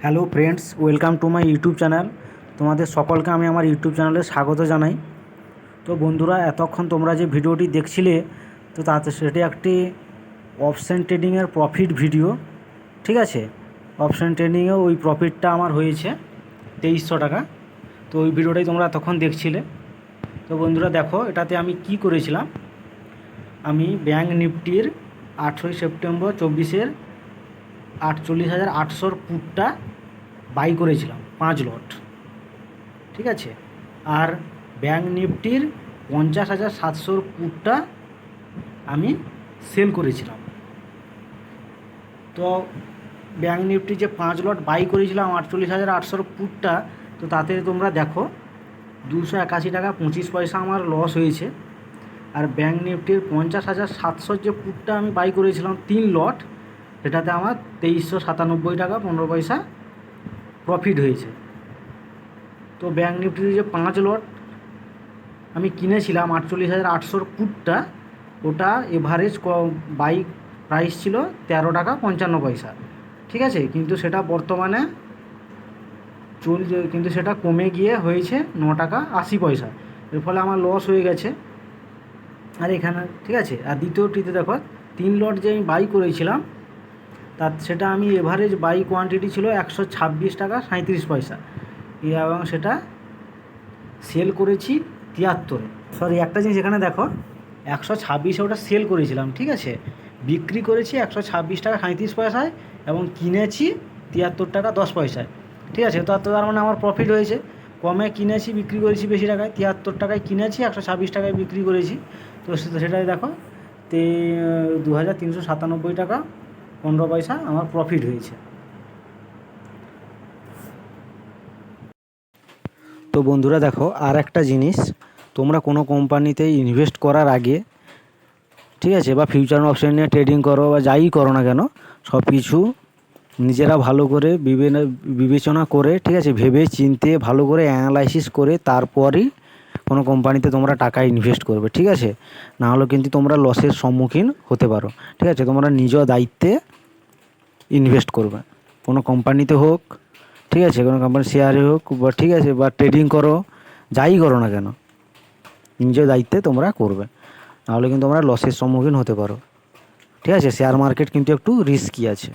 Hello friends, welcome to my YouTube channel. তোমাদের সকলকে আমি আমার ইউটিউব চ্যানেলে স্বাগত জানাই। তো বন্ধুরা, এতক্ষণ তোমরা যে ভিডিওটি দেখছিলে, তো তাতে সেটি একটি অপশন ট্রেডিংয়ের প্রফিট ভিডিও। ঠিক আছে, অপশন ট্রেডিংয়ে ওই প্রফিটটা আমার হয়েছে 2300 টাকা। তো ওই ভিডিওটাই তোমরা তখন দেখছিলে। তো বন্ধুরা দেখো, এটাতে আমি কি করেছিলাম। আমি ব্যাঙ্ক নিফটির 8ই সেপ্টেম্বর 24-এর 48,800 পুটটা বাই করেছিলাম 5 লট। ঠিক আছে, আর ব্যাঙ্ক নিফটির 50,700 পুটটা আমি সেল করেছিলাম। তো ব্যাঙ্ক নিফটি যে 5 লট বাই করেছিলাম 48,800 পুটটা, তো তাতে তোমরা দেখো 281 টাকা 25 পয়সা আমার লস হয়েছে। আর ব্যাঙ্ক নিফটির 50,700 যে পুটটা আমি বাই করেছিলাম 3 লট, সেটাতে আমার 2397 টাকা 15 পয়সা প্রফিট হয়েছে। তো ব্যাঙ্ক নিফটির যে 5 লট আমি কিনেছিলাম 48,800 পুটটা, ওটা এভারেজ বাই প্রাইস ছিল 13 টাকা 55 পয়সা। ঠিক আছে, কিন্তু সেটা বর্তমানে কিন্তু সেটা কমে গিয়ে হয়েছে 9 টাকা 80 পয়সা। এর ফলে আমার লস হয়ে গেছে। আর এখানে ঠিক আছে, আর দ্বিতীয়টিতে দেখো 3 লট যে আমি বাই করেছিলাম, সেটা আমি এভারেজ বাই কোয়ান্টিটি ছিল 126 টাকা 37 পয়সা, এবং সেটা সেল করেছি 73-এ। সরি, একটা জিনিস এখানে দেখো, 126-এ ওটা সেল করেছিলাম। ঠিক আছে, বিক্রি করেছি 126 টাকা 37 পয়সায় এবং কিনেছি 73 টাকা 10 পয়সায়। ঠিক আছে, তো তার মানে আমার প্রফিট হয়েছে। কমে কিনেছি, বিক্রি করেছি বেশি টাকায়, 73 টাকায় কিনেছি, 126 টাকায় বিক্রি করেছি। তো সেটাই দেখো, 2,397 টাকা 15 পয়সা আমার প্রফিট হয়েছে। তো বন্ধুরা দেখো, আর একটা জিনিস, তোমরা কোনো কোম্পানিতে ইনভেস্ট করার আগে, ঠিক আছে, বা ফিউচার অপশন নিয়ে ট্রেডিং করো বা যাই করো না কেন, সব কিছু নিজেরা ভালো করে বিবেচনা করে, ঠিক আছে, ভেবে চিনতে ভালো করে অ্যানালাইসিস করে তারপরই কোনো কোম্পানিতে তোমরা টাকা ইনভেস্ট করবে। ঠিক আছে, না হলে কিন্তু তোমরা লসের সম্মুখীন হতে পারো। ঠিক আছে, তোমরা নিজ দায়িত্বে ইনভেস্ট করবে, কোনো কোম্পানিতে হোক, ঠিক আছে, কোনো কোম্পানির শেয়ারে হোক, বা ঠিক আছে, বা ট্রেডিং করো, যাই করো না কেন, নিজের দায়িত্বে তোমরা করবে, নাহলে কিন্তু তোমরা লসের সম্মুখীন হতে পারো। ঠিক আছে, শেয়ার মার্কেট কিন্তু একটু রিস্কি আছে।